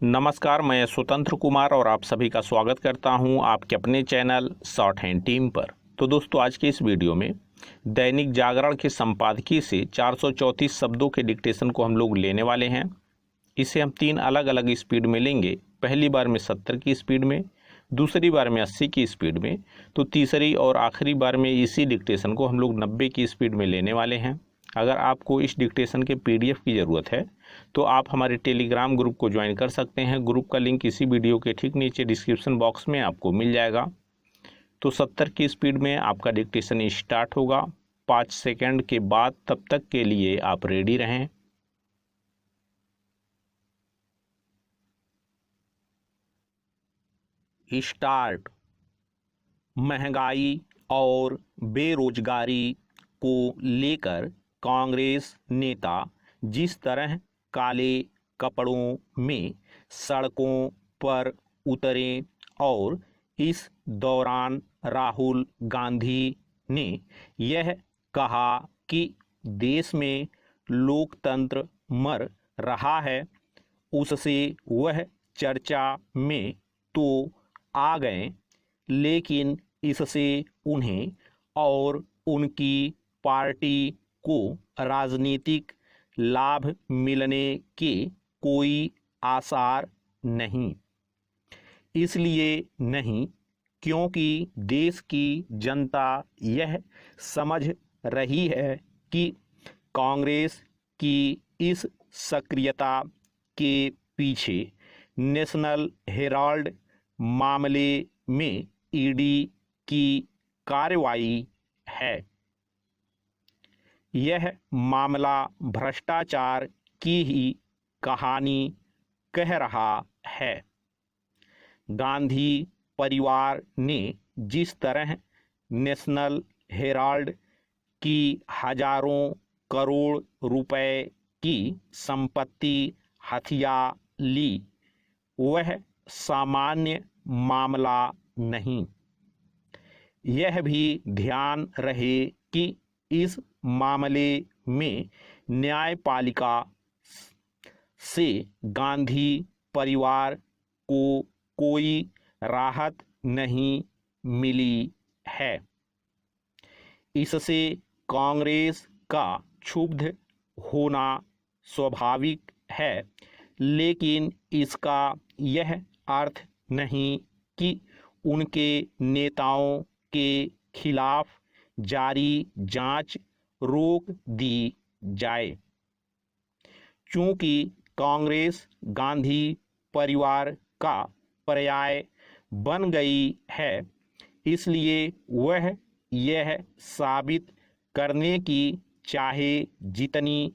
नमस्कार, मैं स्वतंत्र कुमार और आप सभी का स्वागत करता हूं आपके अपने चैनल शॉर्ट हैंड टीम पर। तो दोस्तों, आज के इस वीडियो में दैनिक जागरण के संपादकीय से 434 शब्दों के डिक्टेशन को हम लोग लेने वाले हैं। इसे हम 3 अलग अलग स्पीड में लेंगे। पहली बार में 70 की स्पीड में, दूसरी बार में 80 की स्पीड में, तो तीसरी और आखिरी बार में इसी डिक्टेशन को हम लोग 90 की स्पीड में लेने वाले हैं। अगर आपको इस डिक्टेशन के PDF की ज़रूरत है तो आप हमारे टेलीग्राम ग्रुप को ज्वाइन कर सकते हैं। ग्रुप का लिंक इसी वीडियो के ठीक नीचे डिस्क्रिप्शन बॉक्स में आपको मिल जाएगा। तो 70 की स्पीड में आपका डिक्टेशन स्टार्ट होगा 5 सेकंड के बाद। तब तक के लिए आप रेडी रहें। स्टार्ट। महंगाई और बेरोजगारी को लेकर कांग्रेस नेता जिस तरह काले कपड़ों में सड़कों पर उतरे और इस दौरान राहुल गांधी ने यह कहा कि देश में लोकतंत्र मर रहा है, उससे वह चर्चा में तो आ गए, लेकिन इससे उन्हें और उनकी पार्टी को राजनीतिक लाभ मिलने के कोई आसार नहीं। इसलिए नहीं क्योंकि देश की जनता यह समझ रही है कि कांग्रेस की इस सक्रियता के पीछे नेशनल हेराल्ड मामले में ईडी की कार्रवाई है। यह मामला भ्रष्टाचार की ही कहानी कह रहा है। गांधी परिवार ने जिस तरह नेशनल हेराल्ड की हजारों करोड़ रुपए की संपत्ति हथिया ली, वह सामान्य मामला नहीं। यह भी ध्यान रहे कि इस मामले में न्यायपालिका से गांधी परिवार को कोई राहत नहीं मिली है। इससे कांग्रेस का क्षुब्ध होना स्वाभाविक है, लेकिन इसका यह अर्थ नहीं कि उनके नेताओं के खिलाफ जारी जांच रोक दी जाए। चूंकि कांग्रेस गांधी परिवार का पर्याय बन गई है, इसलिए वह यह साबित करने की चाहे जितनी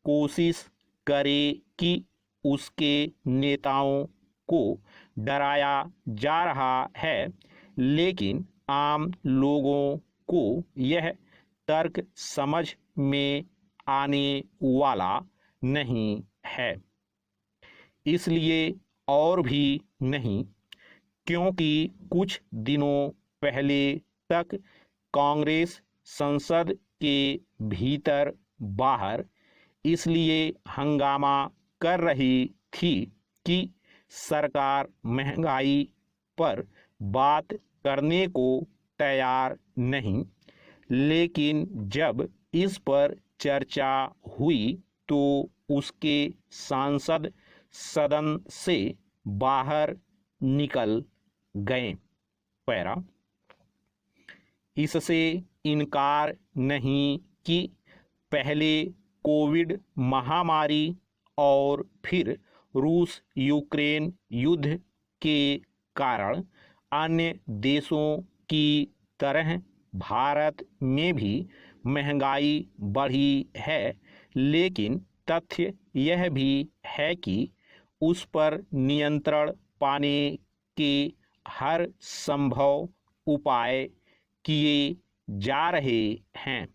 कोशिश करे कि उसके नेताओं को डराया जा रहा है, लेकिन आम लोगों को यह तर्क समझ में आने वाला नहीं है। इसलिए और भी नहीं क्योंकि कुछ दिनों पहले तक कांग्रेस संसद के भीतर बाहर इसलिए हंगामा कर रही थी कि सरकार महंगाई पर बात करने को तैयार नहीं, लेकिन जब इस पर चर्चा हुई तो उसके सांसद सदन से बाहर निकल गए। पैरा। इससे इनकार नहीं कि पहले कोविड महामारी और फिर रूस यूक्रेन युद्ध के कारण अन्य देशों की तरह भारत में भी महंगाई बढ़ी है, लेकिन तथ्य यह भी है कि उस पर नियंत्रण पाने के हर संभव उपाय किए जा रहे हैं।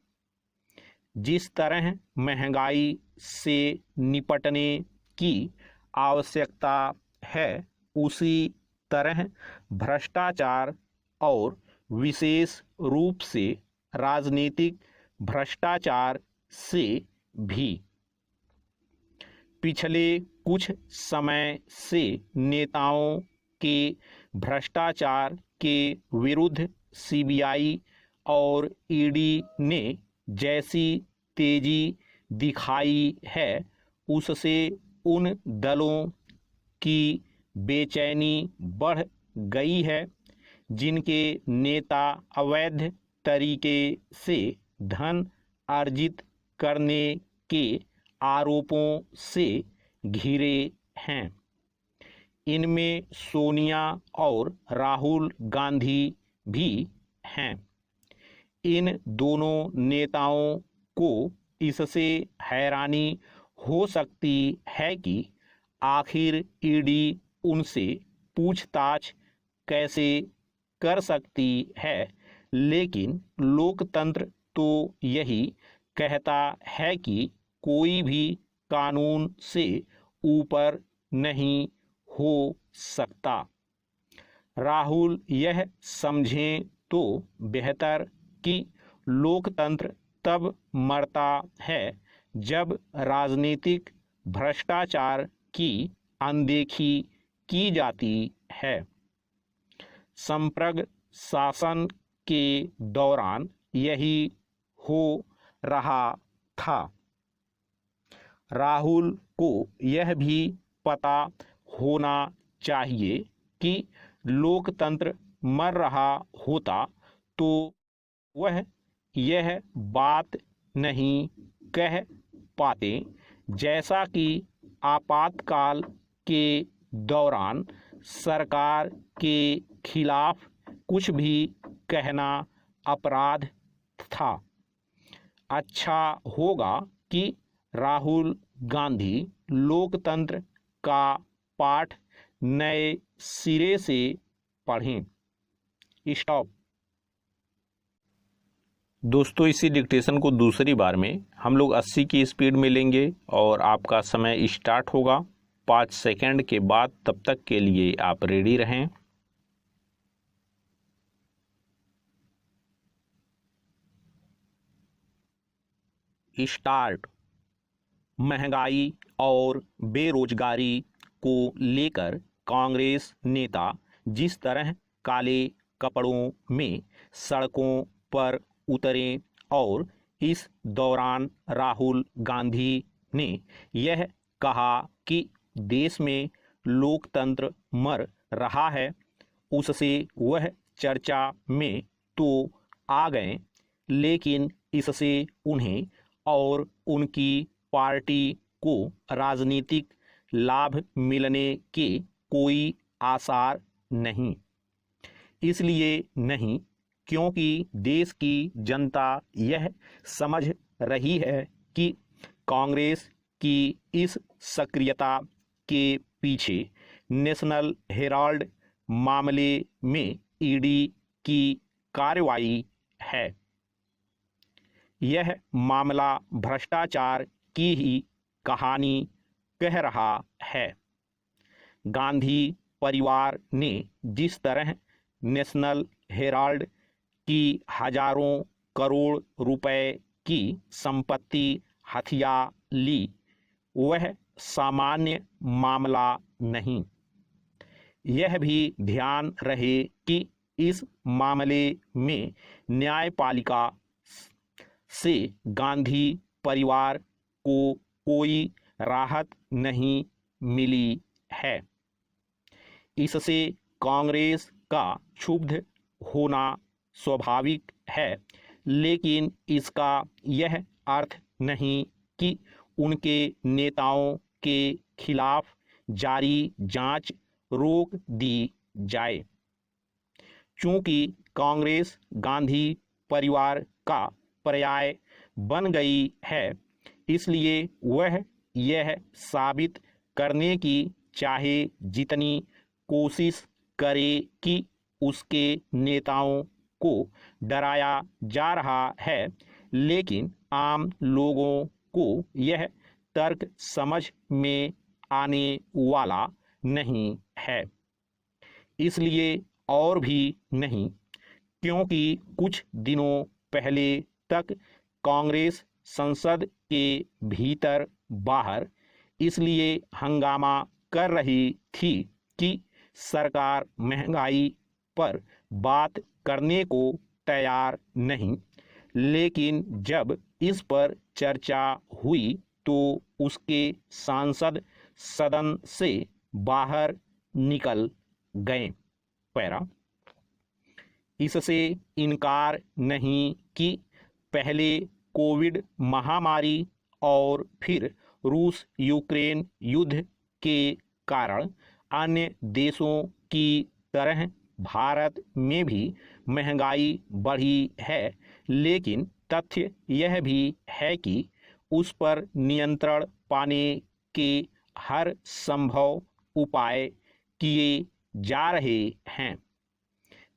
जिस तरह महंगाई से निपटने की आवश्यकता है, उसी तरह भ्रष्टाचार और विशेष रूप से राजनीतिक भ्रष्टाचार से भी। पिछले कुछ समय से नेताओं के भ्रष्टाचार के विरुद्ध सीबीआई और ईडी ने जैसी तेजी दिखाई है, उससे उन दलों की बेचैनी बढ़ गई है जिनके नेता अवैध तरीके से धन अर्जित करने के आरोपों से घिरे हैं। इनमें सोनिया और राहुल गांधी भी हैं। इन दोनों नेताओं को इससे हैरानी हो सकती है कि आखिर ईडी उनसे पूछताछ कैसे कर सकती है, लेकिन लोकतंत्र तो यही कहता है कि कोई भी कानून से ऊपर नहीं हो सकता। राहुल यह समझें तो बेहतर कि लोकतंत्र तब मरता है जब राजनीतिक भ्रष्टाचार की अनदेखी की जाती है। संप्रग शासन के दौरान यही हो रहा था। राहुल को यह भी पता होना चाहिए कि लोकतंत्र मर रहा होता तो वह यह बात नहीं कह पाते, जैसा कि आपातकाल के दौरान सरकार के खिलाफ कुछ भी कहना अपराध था। अच्छा होगा कि राहुल गांधी लोकतंत्र का पाठ नए सिरे से पढ़ें। स्टॉप। दोस्तों, इसी डिक्टेशन को दूसरी बार में हम लोग 80 की स्पीड में लेंगे और आपका समय स्टार्ट होगा 5 सेकंड के बाद। तब तक के लिए आप रेडी रहें। स्टार्ट। महंगाई और बेरोजगारी को लेकर कांग्रेस नेता जिस तरह काले कपड़ों में सड़कों पर उतरे और इस दौरान राहुल गांधी ने यह कहा कि देश में लोकतंत्र मर रहा है, उससे वह चर्चा में तो आ गए, लेकिन इससे उन्हें और उनकी पार्टी को राजनीतिक लाभ मिलने के कोई आसार नहीं। इसलिए नहीं क्योंकि देश की जनता यह समझ रही है कि कांग्रेस की इस सक्रियता के पीछे नेशनल हेराल्ड मामले में ईडी की कार्रवाई है। यह मामला भ्रष्टाचार की ही कहानी कह रहा है। गांधी परिवार ने जिस तरह नेशनल हेराल्ड की हजारों करोड़ रुपए की संपत्ति हथिया ली, वह सामान्य मामला नहीं। यह भी ध्यान रहे कि इस मामले में न्यायपालिका से गांधी परिवार को कोई राहत नहीं मिली है। इससे कांग्रेस का क्षुब्ध होना स्वाभाविक है, लेकिन इसका यह अर्थ नहीं कि उनके नेताओं के खिलाफ जारी जांच रोक दी जाए। चूंकि कांग्रेस गांधी परिवार का पर्याय बन गई है, इसलिए वह यह साबित करने की चाहे जितनी कोशिश करे कि उसके नेताओं को डराया जा रहा है, लेकिन आम लोगों को यह तर्क समझ में आने वाला नहीं है। इसलिए और भी नहीं क्योंकि कुछ दिनों पहले तक कांग्रेस संसद के भीतर बाहर इसलिए हंगामा कर रही थी कि सरकार महंगाई पर बात करने को तैयार नहीं, लेकिन जब इस पर चर्चा हुई तो उसके सांसद सदन से बाहर निकल गए। पैरा इससे इनकार नहीं कि पहले कोविड महामारी और फिर रूस यूक्रेन युद्ध के कारण अन्य देशों की तरह भारत में भी महंगाई बढ़ी है, लेकिन तथ्य यह भी है कि उस पर नियंत्रण पाने के हर संभव उपाय किए जा रहे हैं।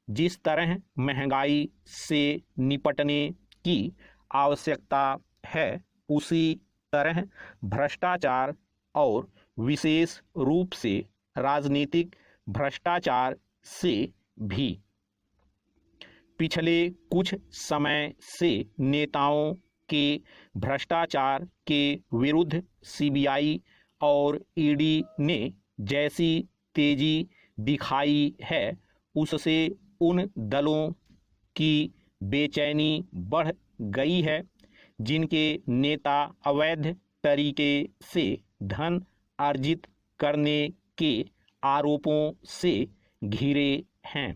जिस तरह महंगाई से निपटने की आवश्यकता है, उसी तरह भ्रष्टाचार और विशेष रूप से राजनीतिक भ्रष्टाचार से भी। पिछले कुछ समय से नेताओं के भ्रष्टाचार के विरुद्ध सीबीआई और ईडी ने जैसी तेजी दिखाई है, उससे उन दलों की बेचैनी बढ़ गई है जिनके नेता अवैध तरीके से धन अर्जित करने के आरोपों से घिरे हैं।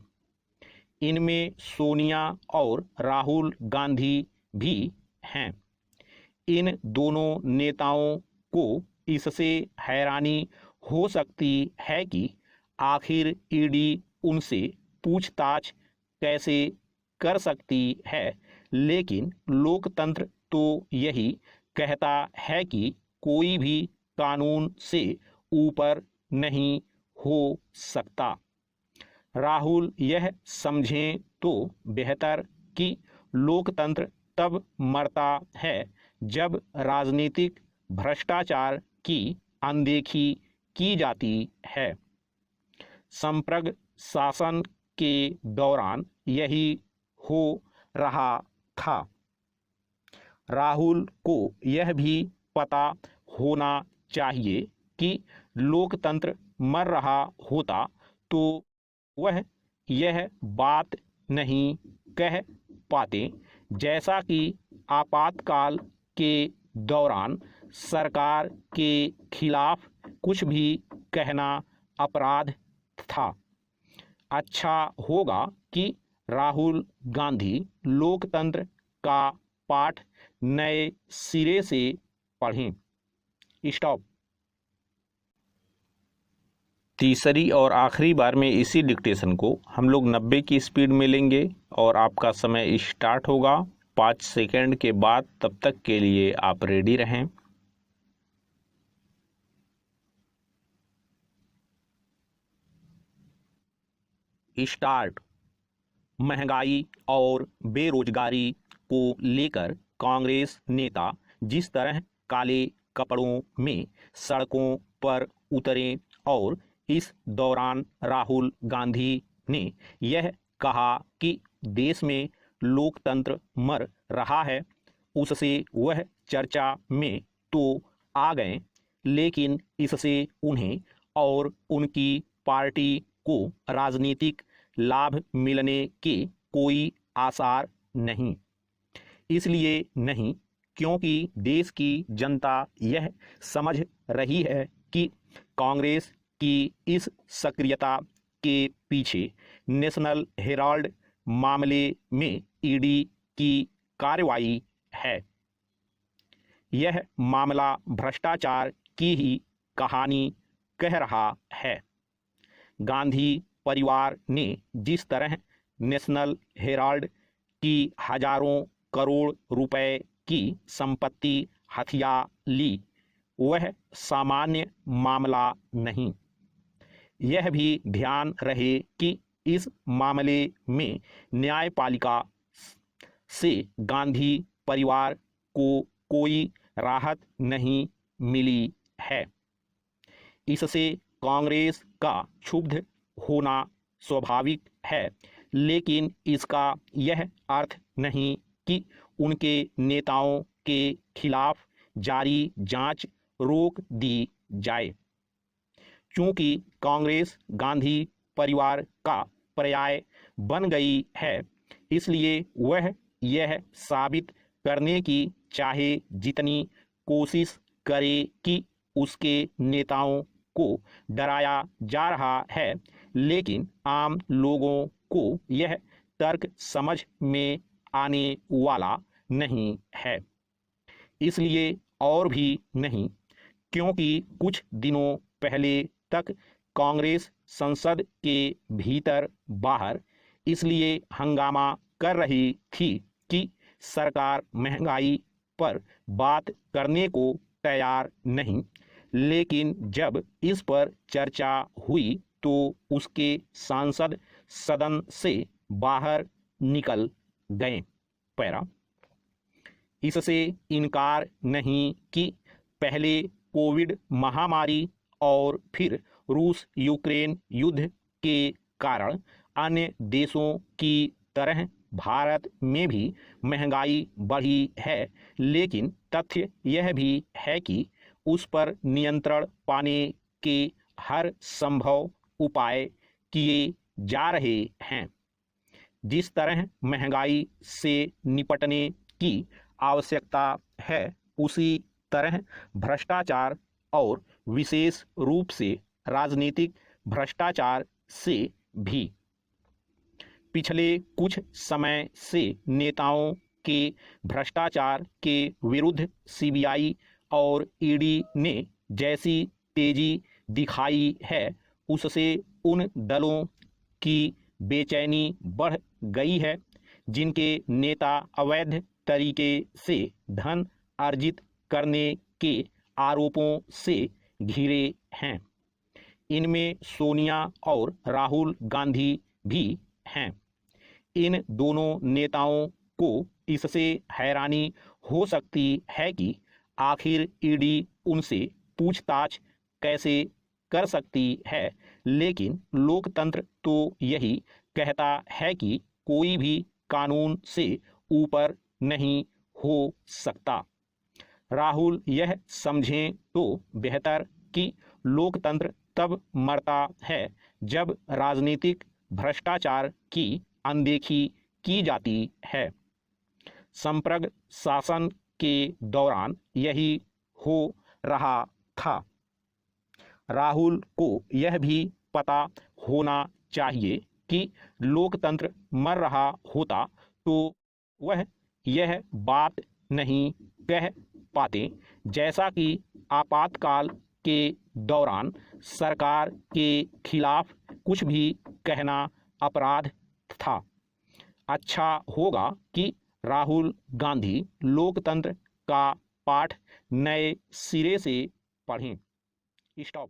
इनमें सोनिया और राहुल गांधी भी हैं। इन दोनों नेताओं को इससे हैरानी हो सकती है कि आखिर ईडी उनसे पूछताछ कैसे कर सकती है, लेकिन लोकतंत्र तो यही कहता है कि कोई भी कानून से ऊपर नहीं हो सकता। राहुल यह समझें तो बेहतर कि लोकतंत्र तब मरता है जब राजनीतिक भ्रष्टाचार की अनदेखी की जाती है। संप्रग शासन के दौरान यही हो रहा था। राहुल को यह भी पता होना चाहिए कि लोकतंत्र मर रहा होता तो वह यह बात नहीं कह पाते, जैसा कि आपातकाल के दौरान सरकार के खिलाफ कुछ भी कहना अपराध था। अच्छा होगा कि राहुल गांधी लोकतंत्र का पाठ नए सिरे से पढ़ें। स्टॉप। तीसरी और आखिरी बार में इसी डिक्टेशन को हम लोग 90 की स्पीड में लेंगे और आपका समय स्टार्ट होगा 5 सेकंड के बाद। तब तक के लिए आप रेडी रहें। स्टार्ट। महंगाई और बेरोजगारी को लेकर कांग्रेस नेता जिस तरह काले कपड़ों में सड़कों पर उतरे और इस दौरान राहुल गांधी ने यह कहा कि देश में लोकतंत्र मर रहा है, उससे वह चर्चा में तो आ गए, लेकिन इससे उन्हें और उनकी पार्टी को राजनीतिक लाभ मिलने के कोई आसार नहीं। इसलिए नहीं क्योंकि देश की जनता यह समझ रही है कि कांग्रेस की इस सक्रियता के पीछे नेशनल हेराल्ड मामले में ईडी की कार्रवाई है। यह मामला भ्रष्टाचार की ही कहानी कह रहा है। गांधी परिवार ने जिस तरह नेशनल हेराल्ड की हजारों करोड़ रुपए की संपत्ति हथिया ली, वह सामान्य मामला नहीं। यह भी ध्यान रहे कि इस मामले में न्यायपालिका से गांधी परिवार को कोई राहत नहीं मिली है। इससे कांग्रेस का क्षुब्ध होना स्वाभाविक है, लेकिन इसका यह अर्थ नहीं कि उनके नेताओं के खिलाफ जारी जांच रोक दी जाए। चूंकि कांग्रेस गांधी परिवार का पर्याय बन गई है, इसलिए वह यह साबित करने की चाहे जितनी कोशिश करे कि उसके नेताओं को डराया जा रहा है, लेकिन आम लोगों को यह तर्क समझ में आने वाला नहीं है। इसलिए और भी नहीं, क्योंकि कुछ दिनों पहले तक कांग्रेस संसद के भीतर बाहर इसलिए हंगामा कर रही थी कि सरकार महंगाई पर बात करने को तैयार नहीं, लेकिन जब इस पर चर्चा हुई तो उसके सांसद सदन से बाहर निकल गए। पैरा इससे इनकार नहीं कि पहले कोविड महामारी और फिर रूस यूक्रेन युद्ध के कारण अन्य देशों की तरह भारत में भी महंगाई बढ़ी है, लेकिन तथ्य यह भी है कि उस पर नियंत्रण पाने के हर संभव उपाय किए जा रहे हैं। जिस तरह महंगाई से निपटने की आवश्यकता है, उसी तरह भ्रष्टाचार और विशेष रूप से राजनीतिक भ्रष्टाचार से भी। पिछले कुछ समय से नेताओं के भ्रष्टाचार के विरुद्ध सीबीआई और ईडी ने जैसी तेजी दिखाई है, उससे उन दलों की बेचैनी बढ़ गई है जिनके नेता अवैध तरीके से धन अर्जित करने के आरोपों से घिरे हैं। इनमें सोनिया और राहुल गांधी भी हैं। इन दोनों नेताओं को इससे हैरानी हो सकती है कि आखिर ईडी उनसे पूछताछ कैसे कर सकती है, लेकिन लोकतंत्र तो यही कहता है कि कोई भी कानून से ऊपर नहीं हो सकता। राहुल यह समझें तो बेहतर कि लोकतंत्र तब मरता है जब राजनीतिक भ्रष्टाचार की अनदेखी की जाती है। संप्रग शासन के दौरान यही हो रहा था। राहुल को यह भी पता होना चाहिए कि लोकतंत्र मर रहा होता तो वह यह बात नहीं कह पाते, जैसा कि आपातकाल के दौरान सरकार के खिलाफ कुछ भी कहना अपराध था। अच्छा होगा कि राहुल गांधी लोकतंत्र का पाठ नए सिरे से पढ़ें। स्टॉप।